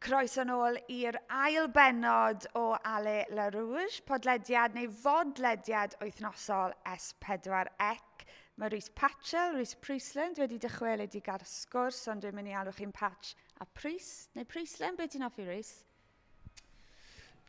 Croeso nôl i'r ail benod o Allez Les Rouges, podlediad neu fodlediad wythnosol S4C. Mae Rhys Patchell, Rhys Priestland wedi dychwelyd i gael sgwrs, ond dwi'n mynd i alw chi'n Patch a Rhys, neu Priestland, beth ti'n offi Rhys?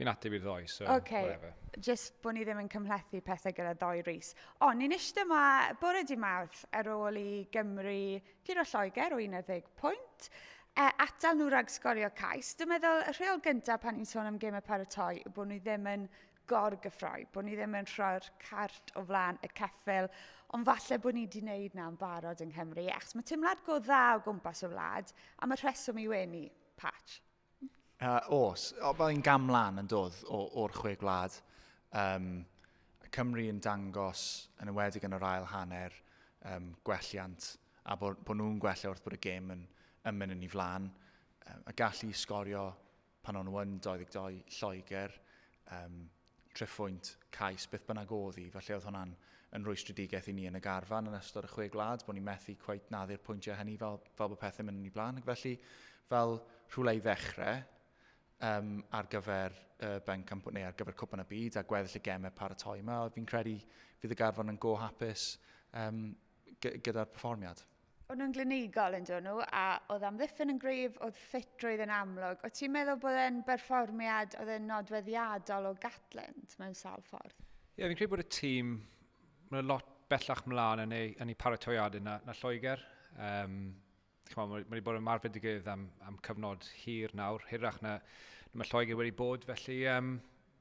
Fi'n ateb i'r ddoi, so whatever. Just bod ni ddim yn cymhlethu pethau gyda ddoi Rhys. Ond ni'n eistedd yma bore di Mawrth ar ôl i Gymru gyda Lloegr o 11 pwynt. Atal nhw rhag sgorio cais. Dwi'n meddwl, y rheol gyntaf pan ni'n sôn am gêm y paratoi yw bod ni ddim yn gorgyffroi, bod ni ddim yn rhoi'r cart o flaen y ceffyl, ond falle bod ni wedi gwneud na'n barod yng Nghymru, achos mae teimlad go dda o gwmpas y wlad, a mae rheswm i wenu, Patch. Os, byddai'n gamlan yn dod o'r chwe gwlad. Cymru yn dangos yn ymwedig yn yr ail hanner gwelliant, a bod nhw'n gwella wrth bod y gêm yn mynd yn ei flaen. A gallu sgorio pan o'n nhw yn 22 Lloegr, triphwynt cais, beth bynnag oedd hi, felly oedd hwnna'n yn rwystredigaeth i ni yn y garfan yn ystod y chwe gwlad, bod ni'n methu cweit naddu'r pwyntiau hynny fel bod pethau'n mynd yn ei flaen. Felly, fel rhywle i ddechrau, ar gyfer ar gyfer cwpan y byd a gweddill y gemau paratoi yma, fi'n credu fydd y garfan yn go hapus gyda'r perfformiad. O'n nhw'n glinigol yn dod nhw, a oedd amddiffyn yn gryf, oedd ffitrwydd yn amlwg. O ti'n meddwl bod e'n berfformiad oedd e'n nodweddiadol o Gatland mewn sawl ffordd? Ie, fi'n credu bod y tîm, mae'n lot bellach mlaen yn ei paratoiadau na Lloegr. Mae wedi bod yn marfedigydd am cyfnod hir nawr, hirach na mae Lloegr wedi bod, felly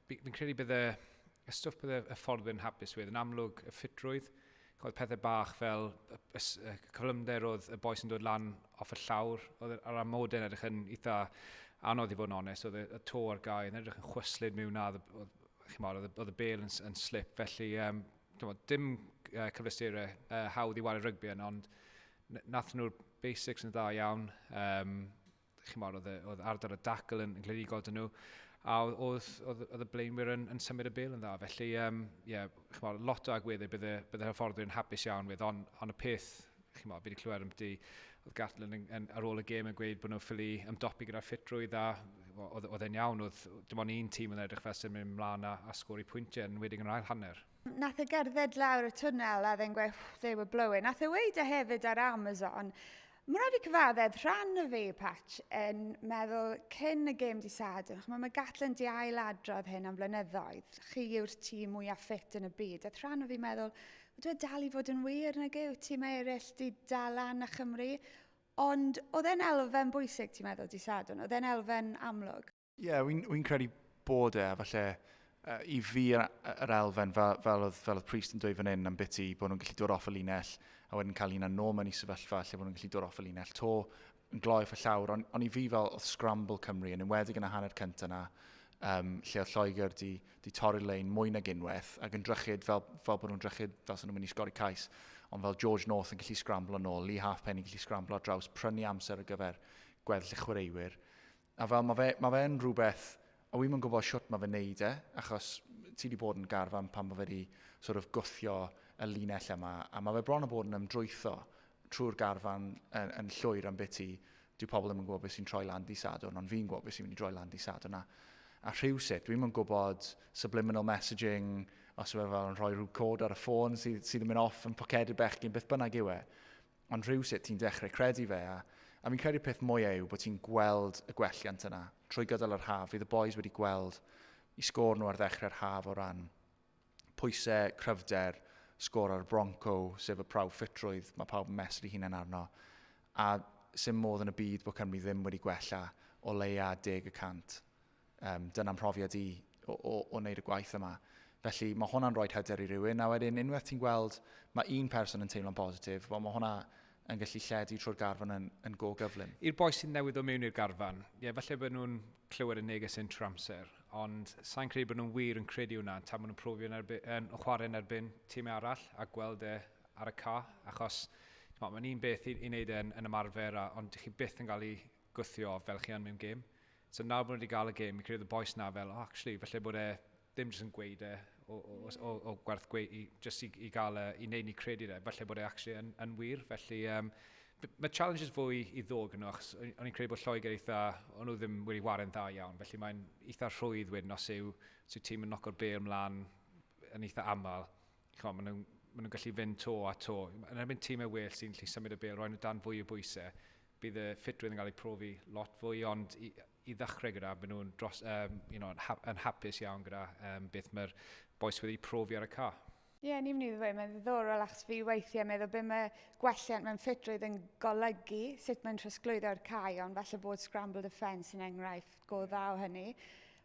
fi'n credu bydd y stwff bydd y ffordd yn hapus wedd, yn amlwg y ffitrwydd. Oedd pethau bach fel y cyflymder oedd y boes yn dod lan off y llawr, oedd yr amodau'n edrych yn eitha anodd i fod yn onest, oedd y to ar gau yn edrych yn chwyslyd mewn na, oedd y bel yn slip, felly dim cyflesterau hawdd i wario rygbi yna, ond nath nhw'r basics yn dda iawn, oedd ardal y dacl yn glinigol dyn nhw, a oedd y blaenwyr yn symud y bel yn dda. Felly, lot o agweddau bydd y hyfforddwyr yn hapus iawn with, ond y peth, fi wedi clywed oedd Gatland ar ôl y gêm yn gweud bod nhw'n ffili ymdopi gyda'r ffitrwydd, a oedd e'n iawn, oedd dim ond un tîm yn edrych fel sy'n mynd mlaen a sgori pwyntiau yn wedi'n ail hanner. Nath y gerdded lawr y twnnel a ddyn gweud, they were blowing. Nath y weid hefyd ar Amazon. Mae'n rhaid i cyfaddedd rhan o fi, Patch, yn meddwl cyn y gêm di Sadwrn. Mae Gatland di ailadrodd hyn am blynyddoedd. Chi yw'r tîm mwyaf ffit yn y byd. A rhan o fi meddwl, dwi dal i fod yn wir nag yw tîm eraill di dalan a Chymru. Ond oedd e'n elfen bwysig, ti'n meddwl, di Sadwrn? Oedd e'n elfen amlwg? Ie, wy'n credu bod e, falle i fi yr elfen fel oedd Priest yn dweud fan hyn am biti bod nhw'n gallu dod off y linell a wedyn cael un yn nôl mewn i sefyllfa lle bod nhw'n gallu dod off y linell to yn gloi off y llawr, ond i fi fel oedd scramble Cymru yn enwedig yn y hanner cyntaf yna, lle oedd Lloegr di torri'r lein mwy nag unwaith ac yn drychyd fel bod nhw'n drychyd fel sy'n nhw'n mynd i sgori cais, ond fel George North yn gallu scramble yn ôl, Lee Halfpenny yn gallu scramble ar draws, prynu amser ar gyfer gweddill y chwaraewyr. A fel mae fe'n rhywbeth, a wy'n gwybod siwt mae fe'n neud achos ti wedi bod yn garfan pan mae fe wedi sort of gwthio y linell yma, a mae fe bron o bod yn ymdrwytho trwy'r garfan yn llwyr am biti. Dyw pobl ddim yn gwybod beth sy'n troi lan di Sadwrn, ond fi'n gwybod beth sy'n mynd i droi lan di Sadwrn. A rhywsut, dwi'n gwybod subliminal messaging, os yw fel yn rhoi rhyw cod ar y ffôn sydd yn mynd off yn pocedu'r bechgyn, beth bynnag yw e. Ond rhywsut ti'n dechrau credu fe, a fi'n credu peth mwyaf yw bod ti'n gweld y gwelliant yna trwy gydol yr haf. Fydd y boys wedi gweld i sgôr nhw ar ddechrau'r haf o ran pwysau, cryfder, sgôr ar Bronco, sef y prawf ffitrwydd, mae pawb yn mesur i hunain arno. A sy'n modd yn y byd bod Cymru ddim wedi gwella o leia 10%. Dyna'n profiad i o wneud y gwaith yma. Felly mae hwnna'n rhoi hyder i rywun, a wedyn unwaith ti'n gweld mae un person yn teimlo'n positif, mae hwnna yn gallu lledu trwy'r garfan yn go gyflym. I'r boes sy'n newydd o mewn i'r garfan, falle bod nhw'n clywed y neges yn trwy amser, ond sa'n credu bod nhw'n wir yn credu hwnna tan bod nhw'n profi yn chwarae yn erbyn tîmau arall a gweld ar y ca, achos mae'n un beth i wneud yn ymarfer, ond chi byth yn cael ei gwthio fel chi yn mewn gêm. So nawr bod nhw wedi cael y gêm, i credu y boes na fel, actually, falle bod ddim jyst yn gweud o gwerth gweud, jyst i gael i wneud ni credu falle bod actually yn wir, felly Mae challenges fwy i ddod gyda, achos o'n i'n credu bod Lloegr eitha, o'n nhw ddim wedi wario'n dda iawn, felly mae'n eitha rhwydd wedyn os yw tîm yn noco'r bel ymlaen yn eitha aml. Maen nhw'n gallu fynd to a to. Yn erbyn tîm e well sy'n gallu symud y bel, roi nhw dan fwy o bwysau. Bydd y ffitrwydd yn cael ei profi lot fwy, ond i ddechrau gyda, bydd nhw'n yn hapus iawn gyda beth mae'r boes wedi profi ar y ca. Ie, ni'n mynd i ddweud, mae'n ddiddorol achos fi weithiau meddwl beth mae gwelliant mewn ffitrwydd yn golygu sut mae'n trosglwyddo'r cae, ond falle bod scramble defence yn enghraifft go dda o hynny.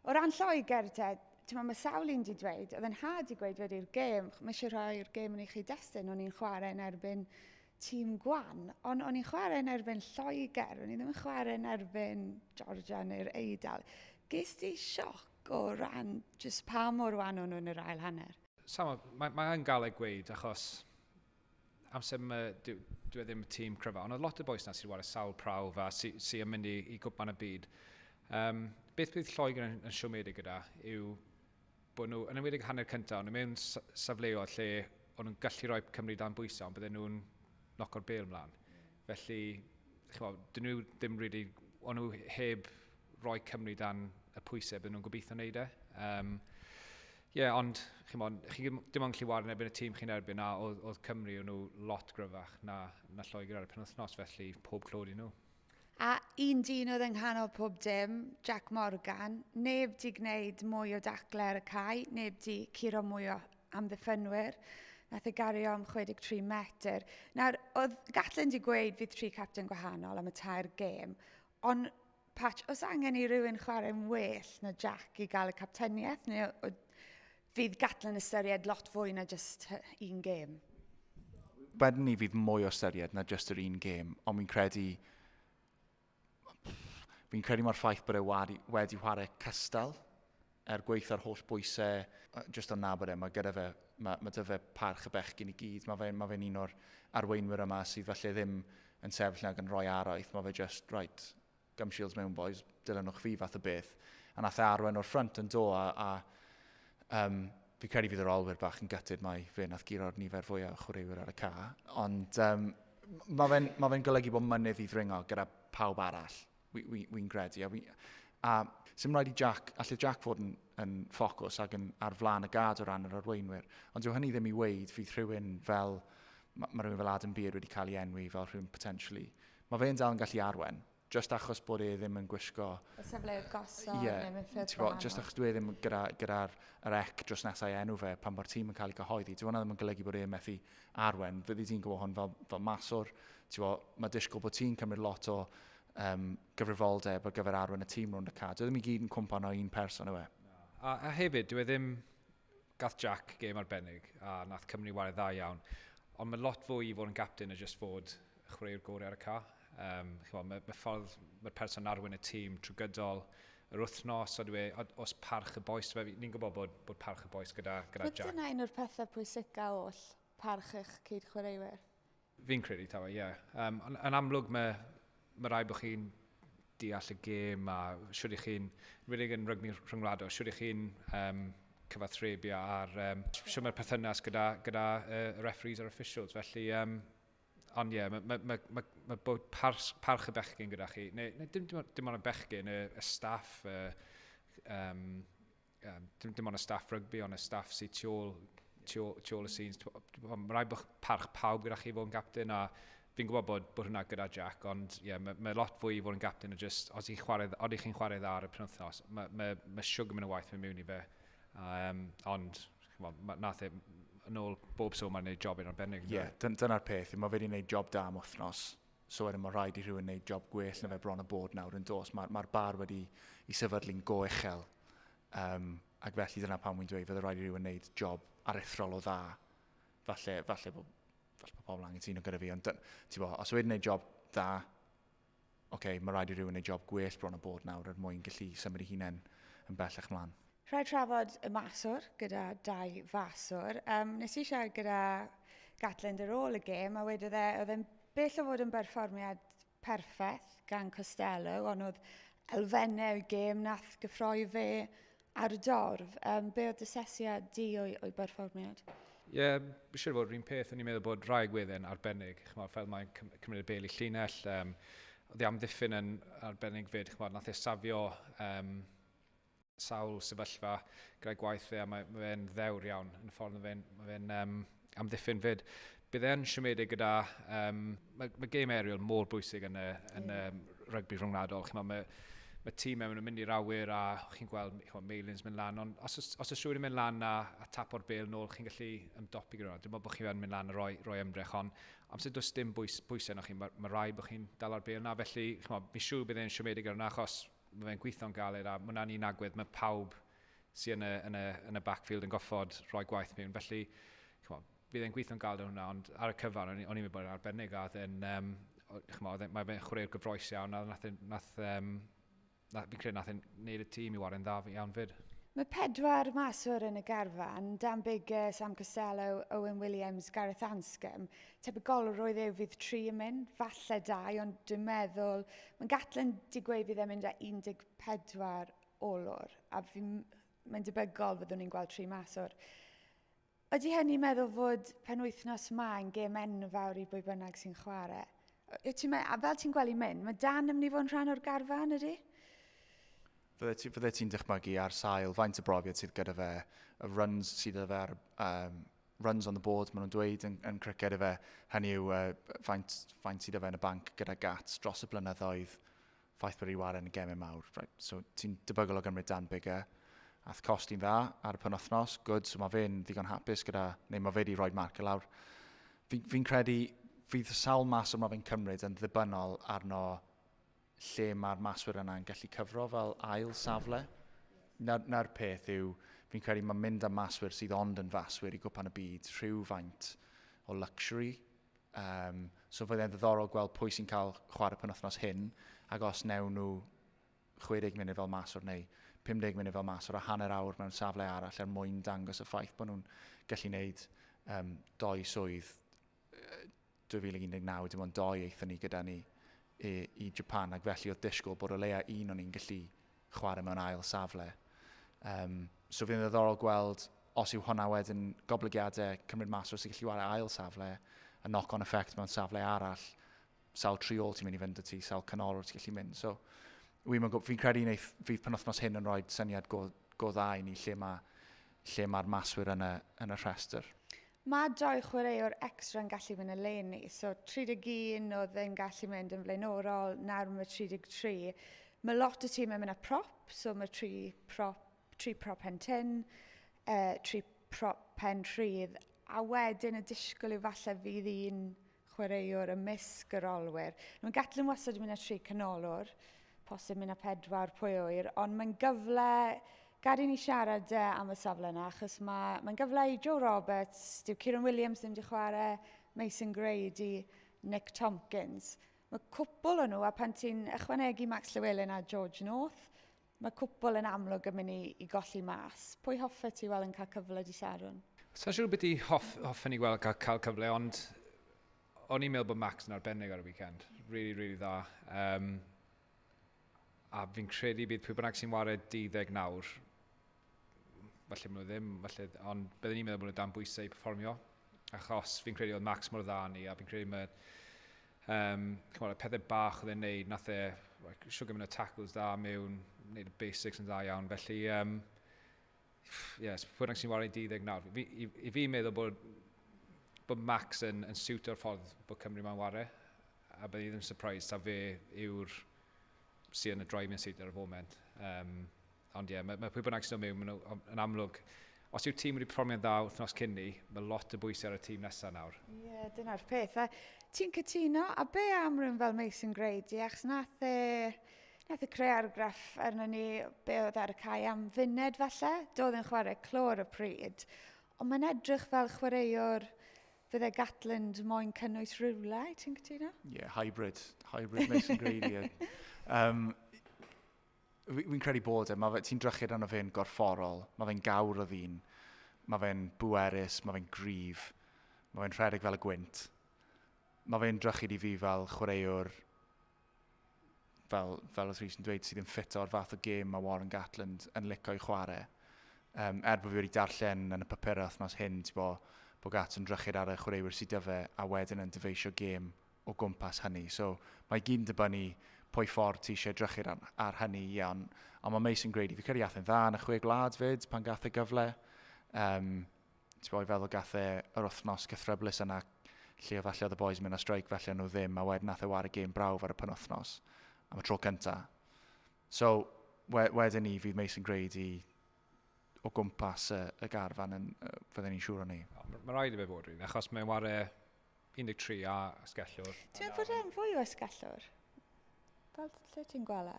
O ran Lloegr te, mae sawl un wedi dweud, oedd yn had i gweud wedi'r gêm, mae eisiau rhoi'r gêm yn i chi destun, o'n i'n chwarae yn erbyn tîm Gwan, ond o'n i'n chwarae yn erbyn Lloegr, o'n i ddim yn chwarae yn erbyn Georgia neu'r Eidal. Ges di sioc o ran jyst pa mor wan o'n nhw'n yr ail hanner? Mae'n gael ei gweud, achos amser dwi ddim tîm cryfa, ond oedd lot o boes na sy'n wario sawl prawf a sy'n mynd i gwpan y byd. Beth bydd Lloegr yn siomedig gyda yw bod nhw, yn ymwedig hanner cyntaf, ond mewn safleoedd lle o'n nhw'n gallu rhoi Cymru dan bwysau, ond bydden nhw'n noco'r bel ymlaen. Felly, dyn nhw ddim rili, o'n nhw heb rhoi Cymru dan y pwysau, bydden nhw'n gobeithio wneud e. Ond chi dim ond gallu wario yn erbyn y tîm chi'n erbyn, a oedd Cymru o'n nhw lot gryfach na Lloegr ar y penwythnos, felly pob clod i nhw. A un dyn oedd yng nghanol pob dim, Jack Morgan, neb di gwneud mwy o daclau ar y cae, neb di curo mwy o amddiffynwyr, nath e gario am 63 metr. Nawr, oedd Gatlin di gweud fydd 3 captain gwahanol am y tair gêm, ond Patch, os angen i rywun chwarae'n well na Jack i gael y capteniaeth, neu fydd Gatlin ystyried lot fwy na just un gêm? Wedyn ni fydd mwy o ystyried na just yr un gêm, ond fi'n credu mae'r ffaith bod e wedi chwarae cystal gweithio'r holl bwysau just o'n nabod e, mae gyda fe, mae dy fe parch y bechgyn i gyd, mae fe'n un o'r arweinwyr yma sydd falle ddim yn sefyll nag yn rhoi araith, mae fe just, right, gum shields mewn boys, dilynwch fi fath o beth. A nath e arwain o'r ffrant yn do, fi credu fydd yr olwyr bach yn gytid mae fe nath guro'r nifer fwyaf o chwaraewyr ar y ca, ond mae fe'n golygu bod mynydd i ddringo gyda pawb arall, wy'n credu. A sy'n rhaid i Jack, allai Jack fod yn ffocws ac yn ar flaen y gad o ran yr arweinwyr, ond dyw hynny ddim i weid fydd rhywun fel, mae rhywun fel Adam Beard wedi cael ei enwi fel rhywun potentially. Mae fe'n dal yn gallu arwen, just achos bod e ddim yn gwisgo... Y sefleoedd gosod, neu yn ffyrdd gwahanol. Just achos dwi ddim gyda'r ec dros nesau enw fe pan mae'r tîm yn cael ei gyhoeddi. Dyw hwnna ddim yn golygu bod e'n methu arwen. Fyddi ti'n gwybod hwn fel maswr. Mae disgwyl bod ti'n cymryd lot o gyfrifoldeb ar gyfer arwen y tîm rhwng y ca. Dyw ddim i gyd yn cwmpan o un person yw e. A hefyd, dwi ddim gath Jack gêm arbennig a nath Cymru wario dda iawn. Ond mae lot fwy i fod yn gapten a just fod chwaraewr gorau ar y ca. Mae ffordd mae'r person arwen y tîm trwy gydol yr wythnos, os parch y boes, ni'n gwybod bod parch y boes gyda Jack. Dyna un o'r pethau pwysicaf oll parch eich cyd chwaraewyr? Fi'n credu tawa, ie. Yn amlwg mae rai bod chi'n deall y gêm a siwr i chi'n, rydych yn rygbi rhyngwladol, siwr i chi'n cyfathrebio ar siwr mae'r perthynas gyda referees a'r officials, felly ond ie, mae bod parch y bechgyn gyda chi, neu dim ond y bechgyn, y staff, dim ond y staff rygbi, ond y staff sy'n tiol y scenes. Mae rai bod parch pawb gyda chi fod yn gapten, a fi'n gwybod bod hwnna gyda Jack, ond ie, mae lot fwy i fod yn gapten, just os chi'n chwarae dda ar y penwythnos, mae siwg yn mynd y waith mewn i fe, ond nath e yn ôl bob so mae'n gwneud job yn arbennig. Ie, dyna'r peth. Mae fe wedi gwneud job da am wythnos. So wedyn mae rhaid i rhywun gwneud job gwell na fe bron y bod nawr yn dos. Mae'r bar wedi i sefydlu'n go uchel. Ac felly dyna pan wy'n dweud fydde rhaid i rhywun gwneud job aruthrol o dda. Falle bod pobl angen tîn o gyda fi. Ond os wedi gwneud job dda, mae rhaid i rhywun gwneud job gwell bron y bod nawr er mwyn gallu symud ei hunain yn bellach mlaen. Rhaid trafod y maswr gyda 2 faswr. Nes i siarad gyda Gatlin ar ôl y gêm, a wedodd oedd e'n bell o fod yn berfformiad perffaith gan Costello, ond oedd elfennau o'i gêm nath gyffroi fe ar y dorf. Be oedd asesiad di o'i berfformiad? Ie, siŵr fod rhywun peth, o'n i'n meddwl bod rai gwedden arbennig, fel mae'n cymryd y bel i llinell, oedd ei amddiffyn yn arbennig fyd, nath e safio sawl sefyllfa gyda'i gwaith e, a mae fe'n ddewr iawn yn y ffordd mae fe'n amddiffyn fyd. Bydd e'n siomedig gyda, mae game aerial mor bwysig yn y rygbi rhwngwladol. Mae tîm yn mynd i'r awyr a chi'n gweld Meilins mynd lan, ond os oes rhywun yn mynd lan a tapo'r bel nôl, chi'n gallu ymdopi gyda. Dwi'n meddwl bod chi'n mynd lan a roi ymdrech, ond amser does dim bwysau na chi, mae rai bod chi'n dal ar bel na, felly mi siŵr bydd e'n siomedig ar yna, achos mae fe'n gweithio'n galed a mae hwnna'n un agwedd, mae pawb sy'n yn y backfield yn goffod rhoi gwaith mewn, felly bydd e'n gweithio'n galed hwnna, ond ar y cyfan, o'n i'n meddwl bod e'n arbennig a mae fe'n chwarae'r gyfroes iawn, a fi'n credu nath e'n neud y tîm i wario'n dda iawn fyd. Mae 4 maswr yn y garfan, Dan Bigger, Sam Costello, Owen Williams, Gareth Anscombe. Tebygolrwydd yw fydd 3 yn mynd, falle 2, ond dwi'n meddwl, mae'n Gatland digweud fydd e'n mynd â 14 olwr, a mae'n debygol fyddwn ni'n gweld 3 maswr. Ydy hynny'n meddwl fod penwythnos ma'n gêm enfawr i bwy bynnag sy'n chwarae? A fel ti'n gweld i mynd, mae Dan yn mynd i fod yn rhan o'r garfan, ydy? Fydde ti'n dychmygu ar sail faint y brofiad sydd gyda fe, y runs sydd gyda fe, runs on the board, maen nhw'n dweud yn criced fe, hynny yw faint sydd gyda fe yn y banc gyda Gats dros y blynyddoedd, ffaith bod i waren yn y gemau mawr. Right. So ti'n debygol o gymryd Dan Bigger, ath costi'n dda ar y penwythnos, good, so mae fe'n ddigon hapus gyda, neu mae fe wedi rhoi marc y lawr. Fi'n credu, fydd sawl mas o mae fe'n cymryd yn ddibynnol arno lle mae'r maswyr yna'n gallu cyfro fel ail safle. Na'r peth yw, fi'n credu mae'n mynd am maswyr sydd ond yn faswyr i gwpan y byd, rhywfaint o luxury. So fydde'n ddiddorol gweld pwy sy'n cael chwarae penwythnos hyn, ac os newn nhw 60 munud fel maswr neu 50 munud fel maswr a hanner awr mewn safle arall er mwyn dangos y ffaith bod nhw'n gallu gwneud 2 swydd. 2019, dim ond 2 eithon ni gyda ni i Japan, ac felly oedd disgwyl bod o leia un o'n i'n gallu chwarae mewn ail safle. So fydd yn ddiddorol gweld os yw hwnna wedyn goblygiadau cymryd maswr sy'n gallu chwarae ail safle, a knock-on effect mewn safle arall, sawl triol ti'n mynd i fynd y ti, sawl canolwr ti'n gallu mynd. So fi'n credu fydd penwythnos hyn yn rhoi syniad go dda i ni lle mae'r maswyr yn y rhestr. Mae 2 chwaraewr extra yn gallu mynd y leni, so 31 oedd yn gallu mynd yn flaenorol, nawr mae 33. Mae lot o tîm yn mynd â prop, so mae 3 prop pen tin, 3 prop pen rhydd, a wedyn y disgwyl yw falle fydd un chwaraewr yn misg yr olwyr. Mae Gatland wastad yn mynd â 3 canolor, posib mynd â 4 pwy wyr, ond mae'n gyfle gad i ni siarad am y safle yna, achos mae'n gyfle i Joe Roberts, dyw Kieran Williams ddim wedi chwarae, Mason Grady, Nick Tompkins. Mae cwpl o'n nhw, a pan ti'n ychwanegu Max Llewellyn a George North, mae cwpl yn amlwg yn mynd i golli mas. Pwy hoffe ti weld yn cael cyfle di Sadwn? Sa'n siŵr beth i hoffen i gweld cael cyfle, ond o'n i'n meddwl bod Max yn arbennig ar y weekend. Really, really dda. A fi'n credu bydd pwy bynnag sy'n wario 12 nawr, falle maen nhw ddim, ond byddwn i'n meddwl bod nhw dan bwysau i performio, achos fi'n credu oedd Max mor dda ni, a fi'n credu mae pethau bach oedd e'n neud, nath e siwgr mynd o tackles da mewn, neud y basics yn dda iawn, felly yes, pwy bynnag sy'n wario 12 nawr. I fi'n meddwl bod Max yn siwto'r ffordd bod Cymru ma'n wario, a byddwn i ddim surprised, a fe yw'r sy'n y driving seat ar y foment. Ond ie, mae pwy bynnag sy'n dod mewn yn amlwg. Os yw'r tîm wedi perfformio'n dda wythnos cyn ni, mae lot o bwysau ar y tîm nesaf nawr. Ie, dyna'r peth. Ti'n cytuno, a be am rhywun fel Mason Grady, achos nath e creu argraff arno ni be oedd ar y cae am funed falle, doedd yn chwarae clor y pryd, ond mae'n edrych fel chwaraewr fydde Gatland moyn cynnwys rhywle, ti'n cytuno? Ie, hybrid Mason Grady. Fi'n credu bod ti'n drychyd arno fe'n gorfforol, mae fe'n gawr o ddyn, mae fe'n bwerus, mae fe'n grif, mae fe'n rhedeg fel y gwynt. Mae fe'n drychyd i fi fel chwaraewr, fel oedd Rhys yn dweud, sydd yn ffit o'r fath o gêm mae Warren Gatland yn licio i chwarae. Bod fi wedi darllen yn y papurau wythnos hyn, bod Gat yn drychyd ar y chwaraewyr sydd dyfa a wedyn yn dyfeisio gêm o gwmpas hynny. So mae gyd yn dibynnu pwy ffordd ti eisiau drychyd ar hynny iawn. Ond mae Mason Grady, fi credu athyn dda yn y 6 gwlad fyd pan gath e gyfle. Ti'n bod i feddwl gath e yr wythnos gythryblus yna lle o falle oedd y boys mynd a streic felly nhw ddim, a wedyn nath e war y gêm brawf ar y penwythnos am y tro cyntaf. So, wedyn ni fydd Mason Grady o gwmpas y garfan yn fydden ni'n siŵr o ni. Mae rhaid i fe fod rydyn, achos mae'n war 13 a ysgellwr. Ti'n bod e'n fwy o ysgellwr? Fel lle ti'n gweld e?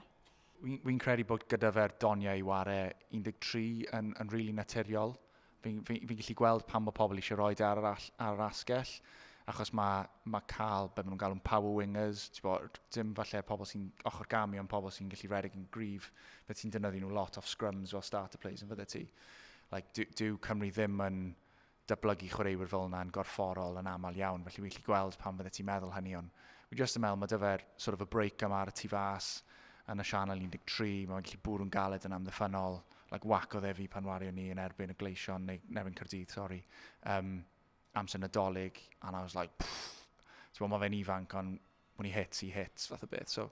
Wy'n credu bod gyda fe'r doniau i ware 13 yn rili naturiol. Fi'n gallu gweld pan mae pobl eisiau rhoi ar yr asgell, achos mae cael, be maen nhw'n galw'n power wingers, dim falle pobl sy'n ochr gamu, ond pobl sy'n gallu redeg yn gryf, fe ti'n dynyddu nhw lot off scrums fel starter plays yn fydde ti. Dyw Cymru ddim yn dyblygu chwaraewyr fel yna yn gorfforol yn aml iawn, felly wy'n gallu gweld pan fydde ti'n meddwl hynny, ond wy'n just yn meddwl mae dyfer sort of a break yma ar y tu fas yn y sianel 13, mae'n gallu bwrw'n galed yn amddiffynol, whack oedd fi pan wario ni yn erbyn y gleision, neu erbyn Caerdydd, amser Nadolig, and I was like, so mae fe'n ifanc, ond when he hits, fath o beth. So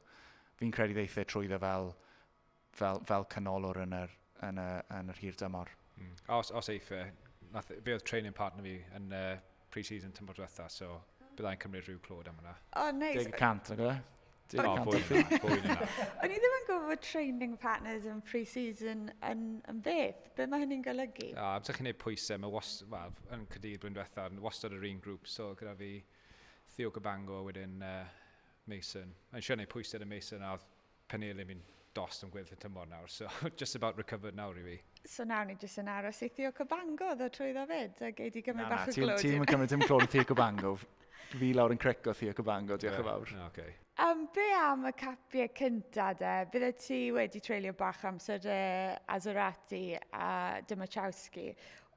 fi'n credu ddeithau trwyddo fel canolwr yn yr hir dymor. Os eith fe oedd training partner fi yn pre-season tymor diwetha, so byddai'n cymryd rhyw clod am hynna. O, neis. 10% nag oedd? Fwy yna. O'n i ddim yn gwybod bod training partners yn pre-season yn beth. Be mae hynny'n golygu? Amser chi'n gwneud pwysau, mae yn Caerdydd blwyddyn diwetha, wastad yr un grŵp, so gyda fi Theo Cabango wedyn Mason. Mae'n siŵr gwneud pwysau y Mason a Penelyn mi'n dost yn gweddill y tymor nawr, so just about recovered nawr i fi. So nawr ni jyst yn aros i Theo Cabango ddod trwyddo fyd, a gei di gymryd bach o glwyd. Ti'n cymryd dim clod o Theo Cabango. Fi lawr yn crico Theo Cabango, diolch yn fawr. Okay. Be am y capiau cyntaf de? Bydde ti wedi treulio bach amser Azorati a Dymachowski.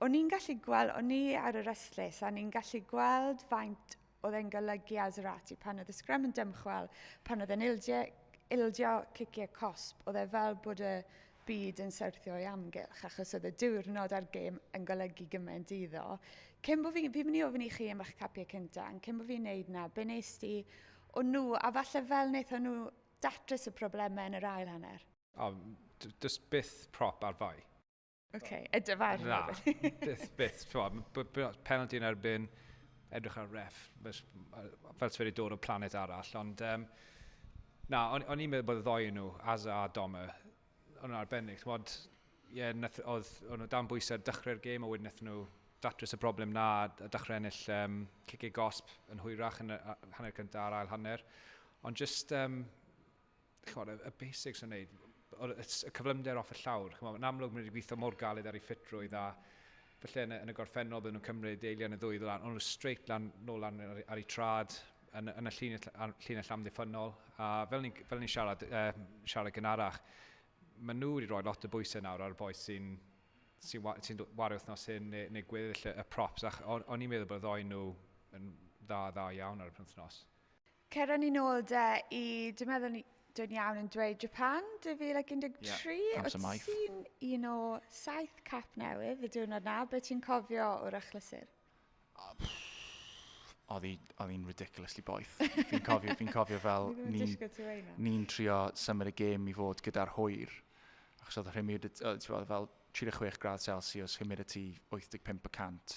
O'n i'n gallu gweld, o'n i ar y ryslys, a ni'n gallu gweld faint oedd e'n golygu Azorati pan oedd y sgrym yn dymchwel, pan oedd e'n ildio ciciau cosp, oedd e fel bod y byd yn syrthio i amgylch, achos oedd y diwrnod ar gêm yn golygu gymaint iddo. Cyn bod fi'n mynd i ofyn i chi am eich capiau cyntaf, cyn bod fi'n neud na, be nes ti o nhw, a falle fel wnaethon nhw datrys y problemau yn yr ail hanner? Dys byth prop ar fai. Y dyfar. Na, byth. Penalty yn erbyn, edrych ar ref, fel ti wedi dod o planet arall, ond o'n i'n meddwl bod y ddoi nhw, Aza a Doma, o'n nhw'n arbennig. Oedd nhw dan bwysau dechrau'r gêm, a wedyn wnaethon nhw datrys y broblem na a dechrau ennill ciciau gosb yn hwyrach yn hanner cyntaf ar ail hanner. Ond just, y basics o'n neud, y cyflymder off y llawr. Yn amlwg mynd i gweithio mor galed ar ei ffitrwydd a felly yn y gorffennol bydden nhw'n cymryd eiliad y ddwy lan. Ond nhw'n straight nôl lan ar ei trad yn y llinell amddiffynol. A fel ni'n siarad gynharach, maen nhw wedi rhoi lot o bwysau nawr ar y boes sy'n wario wythnos hyn neu gweddill y props. O'n i'n meddwl bod y ddoi nhw yn dda iawn ar y penwythnos. Ceron ni nôl i, dwi'n meddwl dwi'n iawn yn dweud Japan, 2013. Amser maith. Oedd ti'n un o 7 cap newydd y diwrnod na, be ti'n cofio o'r achlysur? Oedd hi'n ridiculously boeth. Fi'n cofio fel ni'n trio symud y gêm i fod gyda'r hwyr. Achos oedd fel 36 grad Celsius, humidity 85%.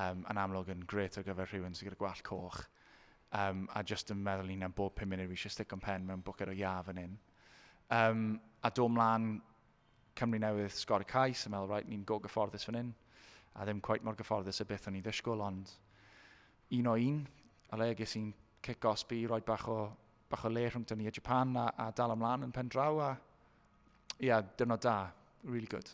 Yn amlwg yn gret o gyfer rhywun sydd gyda gwallt coch. A just yn meddwl ni'n am bob 5 munud fi eisiau stick o'n pen mewn bwced o ia fan hyn. A do mlaen Cymru newydd sgor y cais, yn meddwl, ni'n go gyfforddus fan hyn. A ddim quite mor gyfforddus y beth o'n i ddisgwyl, ond 1-1, a le ges i'n cic gosbi, roi bach o le rhwng ni a Japan a dal ymlaen yn pen draw. A dyrnod da, really good.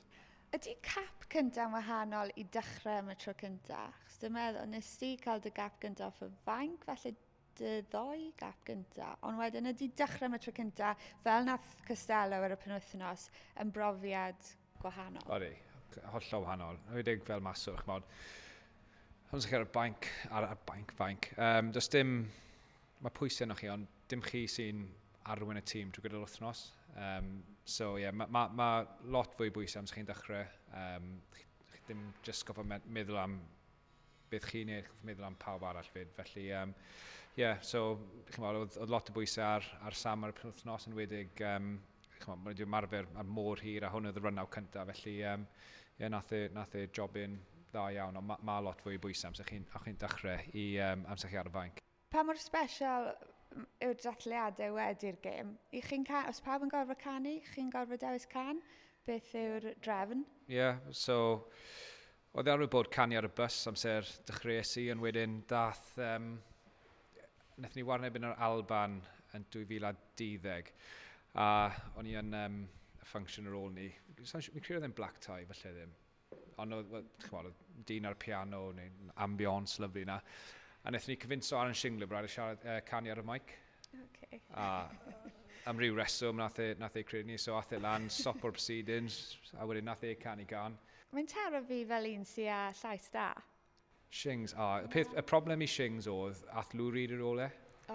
Ydy cap cyntaf wahanol i dechrau am y tro cyntaf? Chos dwi'n meddwl, nes ti cael dy gap gyntaf o fainc, falle dy ddoi gap gyntaf. Ond wedyn ydy dechrau am y tro cyntaf, fel nath Costello ar y penwythnos, yn brofiad gwahanol? Odi, hollol wahanol. Wedig fel maswr, chmod. Ond sy'n cael y bainc. Does dim, mae pwysau yno chi, ond dim chi sy'n arwain y tîm drwy gyda'r wythnos. So ie, mae lot fwy bwysau am sy'n chi'n dechrau. Chi ddim just goffa meddwl am beth chi'n neud, chi'n meddwl am pawb arall fyd. Felly, so, oedd lot o bwysau ar Sam ar y penwythnos yn wedig, mae wedi marfer ar môr hir a hwn oedd y rynnaw cyntaf, felly nath e jobyn dda iawn, ond mae lot fwy o bwysau amser chi'n dechrau i amser chi ar y fainc. Pa mor special yw'r dathliadau wedi'r gêm? Os pawb yn gorfod canu, chi'n gorfod dewis can? Beth yw'r drefn? So oedd e arfer bod canu ar y bus amser dechreuais i, ond wedyn dath, wnaethon ni warnebyn ar Alban yn 2012, a o'n i yn y function ar ôl ni. Mi'n credu oedd e'n black tie, falle ddim. Ond oedd dyn ar piano, neu ambiance lyflu na. A wnaethon ni cyfynso ar yn Shingler braidd a siarad canu ar y mic. Okay. A am ryw reswm nath e credu ni, so ath e lan, stop o'r proceedings, a wedyn nath e canu gan. Mae'n taro fi fel un sy'n â llais da. Shings, y problem i Shings oedd, ath Lou Reed ar ôl e.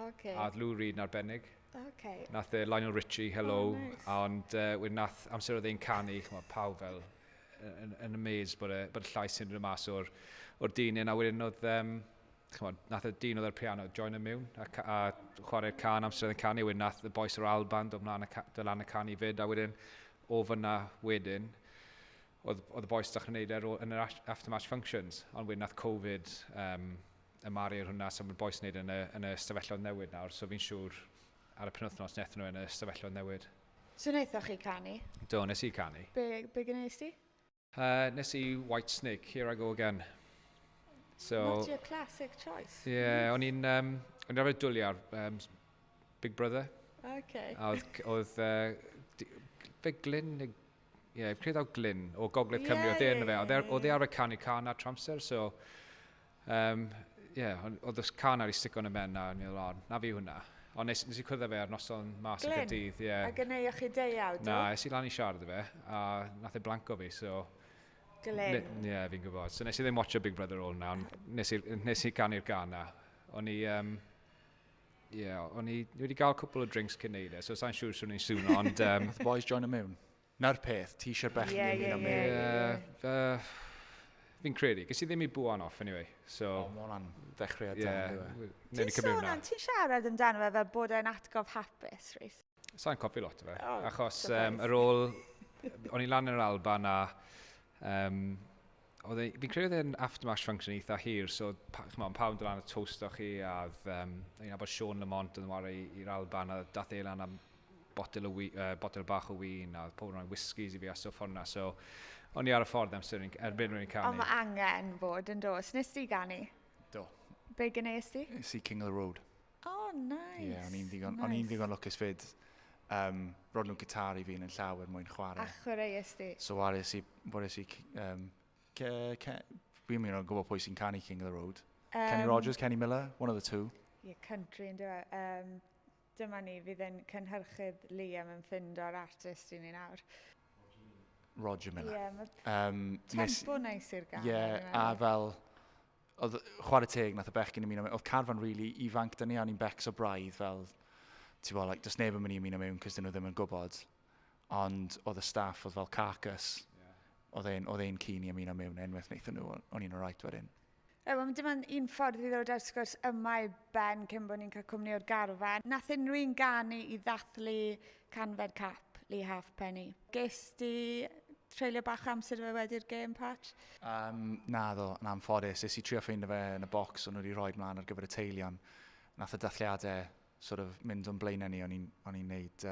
Okay. A Lou Reed yn arbennig. Okay. Nath e Lionel Richie, hello, nice. ond wedyn nath amser oedd e'n canu, pawb fel yn amazed bod y llais yn rhywun mas o'r dyn, a wedyn oedd, nath y dyn oedd ar piano join y mewn a chwarae'r can amser oedd e'n canu, wedyn nath y boes o'r Alban dod lan y canu fyd, a wedyn o fyna wedyn, oedd y boes dach yn neud yn yr aftermatch functions, ond wedyn nath Covid ymaru'r hwnna, so mae'r boes yn neud yn y stafelloedd newid nawr, so fi'n siŵr ar y penwythnos nethon nhw yn y stafelloedd newid. So wnaethoch chi canu? Do, nes i canu. Be gynnwys ti? Nes i White Snake, Here I Go Again. So, Not your classic choice. O'n i'n arfer dwlu ar Big Brother. Okay. A oedd fe Glyn, fi'n credu Glyn o Gogledd Cymru, oedd e yn fe. Oedd e arfer canu can ar tramser, so oedd y can ar ei stick o'n y men na, na fi hwnna. Ond nes i cwrdd fe ar noson mas y Gaerdydd. A gynneuoch chi deiawd? Na, nes i lan i siarad fe, a nath e blanco fi, so... Glyn? Fi'n gwybod. So nes i ddim watcho Big Brother ôl na, ond nes i canu'r gan na. O'n i wedi cael cwpl o drinks cyn neud e, so sa'n siŵr swn i'n sŵn, ond... The boys join y mewn. Na'r peth, t-shirt bech ni yn mewn. Fi'n credu, ges i ddim i bwan off, anyway. So... Mae hwnna'n dechrau dan. Ti'n sôn am, ti'n siarad amdano fe fel bod e'n atgof hapus, Rhys? Sa'n coffi lot o fe, achos ar ôl... O'n i lan yn yr Alban a... Fi'n credu oedd e'n aftermatch function eitha hir, so pawb yn dod lan y toast o'ch chi, a un abod Sean Lamont yn wario i'r Alban, a dath e lan am botel bach o win, a pob yn rhoi whiskies i fi a stwff hwnna, so o'n i ar y ffordd erbyn rwy'n canu. Ond mae angen bod yn dos. Nes ti ganu? Do. Be gynnais ti? Nes i King of the Road. Oh, nice. Ie, o'n i'n digon lwcus fyd. Rod nhw'n gitar i fi yn llawer mwyn chwarae. A chwaraeus ti? So waris i... Fi'n mynd o'n gwybod pwy sy'n canu King of the Road. Kenny Rogers, Kenny Miller, one of the two. Country yn dweud. Dyma ni fydd yn cynhyrchydd Liam yn ffind o'r artist i ni nawr. Roger Miller. Tempo neis i'r gan. A fel... Oedd chwarae teg nath y bechgyn yn mynd am... Oedd carfan really ifanc dyn ni, a ni'n becs o braidd fel... Ti'n bod, like, does neb yn mynd i mynd am mewn cos dyn nhw ddim yn gwybod. Ond oedd y staff oedd fel carcass. Oedd e'n keen i am mynd am mewn, unwaith wnaethon nhw, o'n i'n alright wedyn. Dim ond un ffordd i ddod ar sgwrs yma i ben cyn bod ni'n cael cwmni o'r garfan. Nath unrhyw'n ganu i ddathlu canfed cap, Lee Halfpenny. Ges di treulio bach amser fe wedi'r game, Patch? Na ddo, yn anffodus. Nes i trio ffeindio fe yn y bocs o'n nhw wedi rhoi mlaen ar gyfer y teilion. Nath y dathliadau sort of mynd o'n blaen ni, o'n i'n neud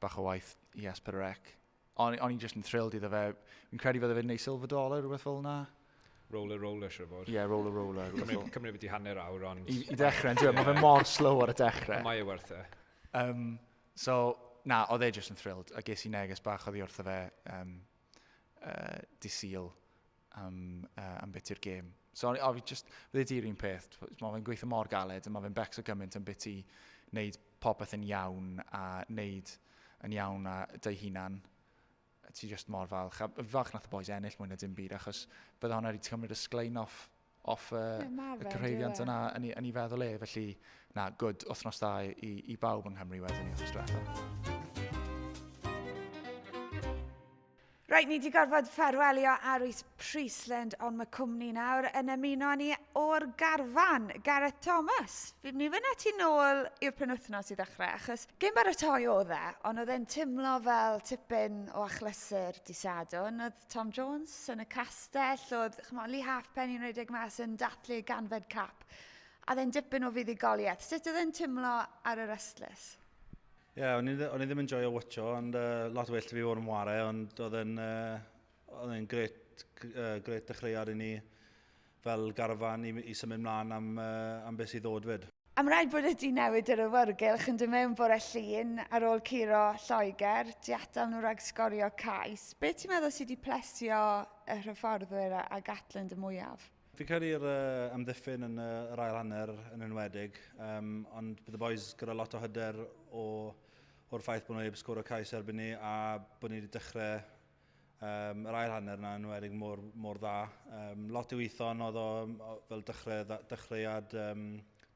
bach o waith i S4C. O'n i'n just yn thrilled iddo fe. Fi'n credu fydde fe'n neud silver dollar, rhywbeth fel na. Roller, siwr bod. Ie, roller. Cymru wedi hanner awr, ond... I dechrau, mae fe mor slow ar y dechrau. Mae e werth e. So, na, oedd e just yn thrilled. A ges i neges bach oddi wrtho fe disil am bit i'r gêm. So, fydde di'r un peth. Mae fe'n gweithio mor galed, a mae fe'n becs o gymaint am bit i wneud popeth yn iawn, a wneud yn iawn a dy hunan. Ti just mor falch. A falch nath y boys ennill mwy na dim byd, achos bydde hwnna wedi cymryd ysglein off y cyfrifiant yna yn ei feddwl e. Felly, na, good, wythnos da i bawb yng Nghymru wedyn i wythnos diwethaf. Rhaid ni wedi gorfod ffarwelio ar Rhys Priestland, ond mae cwmni nawr yn ymuno ni o'r garfan, Gareth Thomas. Fi'n ni fyna ti nôl i'r penwythnos i ddechrau, achos gyn baratoi oedd e, ond oedd e'n timlo fel tipyn o achlysur di Sadwn. Oedd Tom Jones yn y castell, oedd Lee Halfpenny yn rhedeg mas yn dathlu ganfed cap. A oedd e'n dipyn o fuddugoliaeth. Sut oedd e'n timlo ar yr ystlys? Ie, o'n i ddim yn joio watcho, ond lot o well fi fod yn ware, ond oedd e'n gret dechreuad i ni fel garfan i symud mlaen am beth sydd ddod fyd. Am rhaid bod ydi newid yr awyrgylch yn dod mewn bore llun ar ôl curo Lloegr, di atal nhw rhag sgorio cais. Beth ti'n meddwl sydd wedi plesio y hyfforddwyr a Gatland y mwyaf? Fi'n credu'r amddiffyn yn yr ail hanner yn enwedig, ond bydd y boys gyda lot o hyder o'r ffaith bod nhw heb sgorio cais erbyn ni a bod ni wedi dechrau yr ail hanner yna yn enwedig mor dda. Lot i weithio oedd o fel dechreuad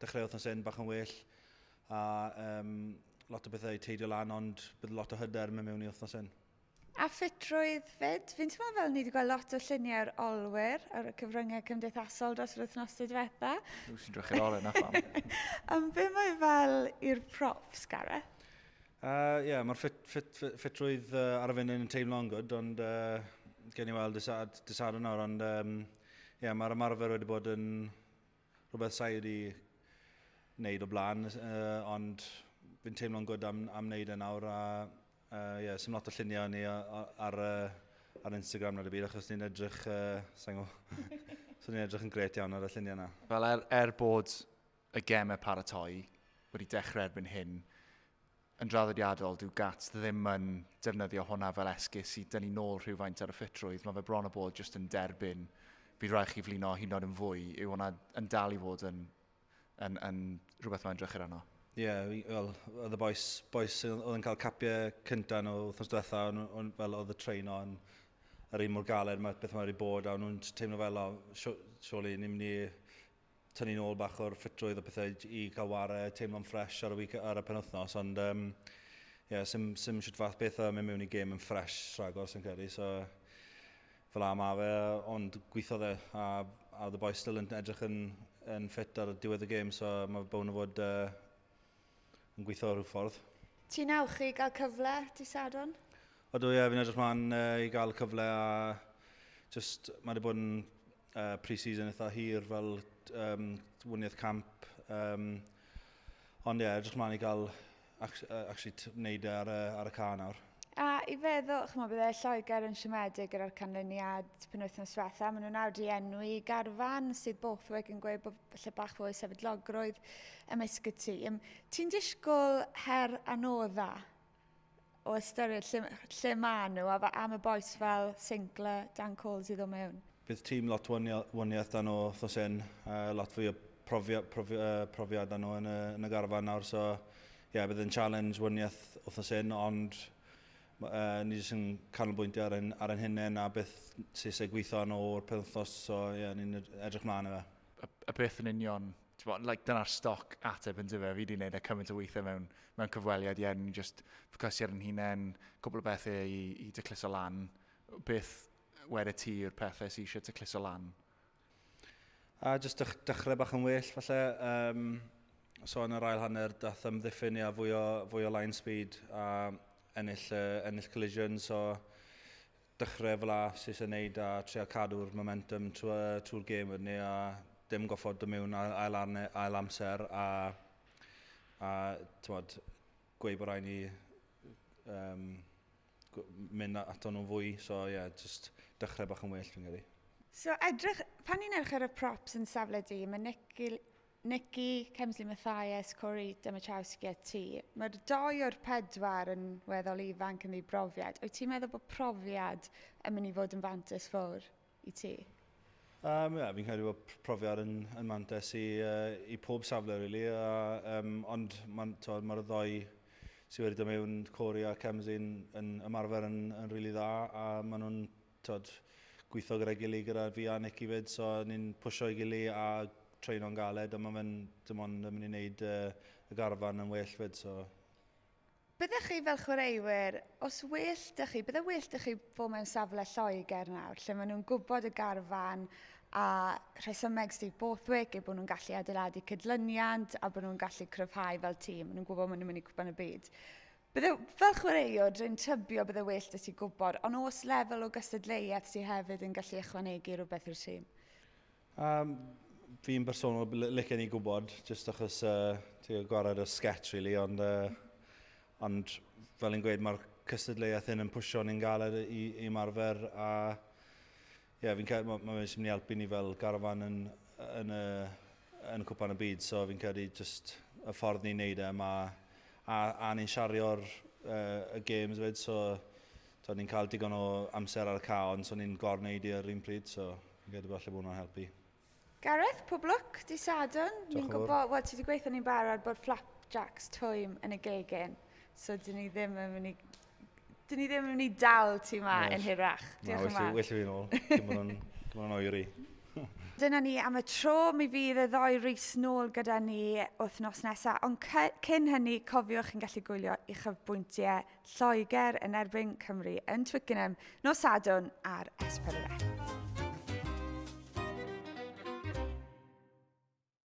wythnos hyn bach yn well a lot o bethau i teidio lan, ond bydd lot o hyder mewn i wythnos hyn. A ffitrwydd fyd, fi'n teimlo fel ni wedi gweld lot o lluniau'r olwyr ar y cyfryngau cymdeithasol dros yr wythnosau diwetha. Nhw sy'n drach i'r olau na pham. Be mae fel i'r props, Gareth? Ie, mae'r ffitrwydd ar y funud yn teimlo'n good, ond gen i weld disad nawr, ond mae'r ymarfer wedi bod yn rhywbeth sa'i wedi wneud o blaen, ond fi'n teimlo'n good am wneud e nawr, sy'n lot o lluniau ni ar Instagram nad y byd, achos ni'n edrych, so ni'n edrych yn gret iawn ar y lluniau yna. Fel bod y gemau paratoi wedi dechrau erbyn hyn, yn draddodiadol, dyw Gats ddim yn defnyddio hwnna fel esgus i dynnu nôl rhywfaint ar y ffitrwydd. Mae fe bron o bod jyst yn derbyn fydd rhaid chi flino hyd yn oed yn fwy, yw hwnna yn dal i fod yn rhywbeth mae'n edrych arno. Ie, oedd y boys oedd yn cael capiau cyntaf nhw wythnos diwetha, fel oedd y treino yn yr un mor galed beth mae wedi bod, a nhw'n teimlo fel surely ni'n mynd i tynnu nôl bach o'r ffitrwydd o pethau i gael ware, teimlo'n ffresh ar y penwythnos, ond sim siwt fath beth mynd mewn i gêm yn ffresh rhagor sy'n credu, so fel am fe, ond gweithiodd e, a oedd y boys still yn edrych yn ffit ar diwedd y gêm, so mae bo'n o fod yn gweithio rhyw ffordd. Ti'n awch i gael cyfle, di Sadwn? Odw, ie, fi'n edrych mlaen i gael cyfle a mae wedi bod yn pre-season eitha hir fel wyniaeth camp. Ond ie, edrych mlaen i gael wneud ar y ca nawr. A i feddwl, bydde Lloegr yn siomedig gyda'r canlyniad penwythnos diwetha. Maen nhw nawr di enwi garfan sydd bothweg yn gweud bod falle bach fwy sefydlogrwydd ymysg y tîm. Ti'n disgwyl her anodda o ystyried lle maen nhw a am y boes fel Sinclair, Dan Coles i ddod mewn? Bydd tîm lot wyniaeth dan o wythnos hyn, lot fwy o profiad dan o yn y garfan nawr. So, bydd yn challenge wyniaeth wythnos hyn, ond ni jyst yn canolbwyntio ar ein hunain a beth sy'n gweithio o'r penwythnos, so ni'n edrych mlaen o fe. Y beth yn union, dyna'r stoc ateb yn dyfa, fi wedi gwneud cymaint o weithio mewn cyfweliad, ni'n just ffocysu ar ein hunain, cwbl o bethau i dycluso lan. Beth wedi ti yw'r pethau sy'n eisiau dycluso lan? A just dechrau bach yn well, falle. So yn yr ail hanner, dath ymddiffyn a fwy o line speed a ennill collision, so dechrau fel sy'n neud a trio cadw'r momentum trwy'r gêm wedyn ni a dim goffod dy mewn ail amser a gweud bod rhaid ni mynd ato nhw fwy, so just dechrau bach yn well fi'n credu. So pan ni'n edrych ar y props yn safle di, mae Nicky, Kemsley Mathias, Corey Demachowski a ti. Mae'r 2 o'r 4 yn weddol ifanc yn ei brofiad. Wyt ti'n meddwl bod profiad yn mynd i fod yn fantes fawr i ti? Fi'n credu bod profiad yn mantes i pob safle, really. Ond mae'r 2 sydd wedi dod mewn, Corey a Kemsley, yn ymarfer yn rili dda, a maen nhw'n gweithio gyda'i gilydd gyda fi a Nicky fyd, so ni'n pwysio i gilydd a treino'n galed, a mae fe'n dim ond yn mynd i wneud y garfan yn well fyd, so Byddech chi fel chwaraewyr, os bydde well dych chi fod mewn safle Lloegr nawr, lle maen nhw'n gwybod y garfan a rhesymeg Steve Borthwick eu bod nhw'n gallu adeiladu cydlyniant a bod nhw'n gallu cryfhau fel tîm. Maen nhw'n gwybod maen nhw'n mynd i cwpan y byd. Fel chwaraewr, dwi'n tybio bydde well dych chi gwybod, ond os lefel o gystadleuaeth sydd hefyd yn gallu ychwanegu rhywbeth i'r tîm? Fi'n bersonol licen i gwybod, jyst achos ti'n gwared o sketch, really, ond fel yn gweud, mae'r cystadleuaeth yn pwysio ni'n galed i ymarfer, a fi'n cael, mae'n mynd i helpu ni fel garfan yn cwpan y byd, so fi'n credu jyst y ffordd ni'n neud a ni'n siario'r y games fyd, so ni'n cael digon o amser ar y caon, so ni'n gorwneud i'r un pryd, so fi'n credu falle bod hwnna'n helpu. Gareth, pob lwc, di Sadwn. Ni'n gwybod, ti wedi gweithio ni'n barod bod flapjacks twym yn y gegin, so dyn ni ddim yn mynd i dal ti ma yn hirach. Diolch yn fawr. Well fi'n ôl, dim ond oeri. Dyna ni am y tro, mi fydd y ddoi Rhys nôl gyda ni wythnos nesaf, ond cyn hynny cofiwch chi'n gallu gwylio i'ch bwyntiau Lloegr yn erbyn Cymru yn Twickenham nos Sadwn ar S4C.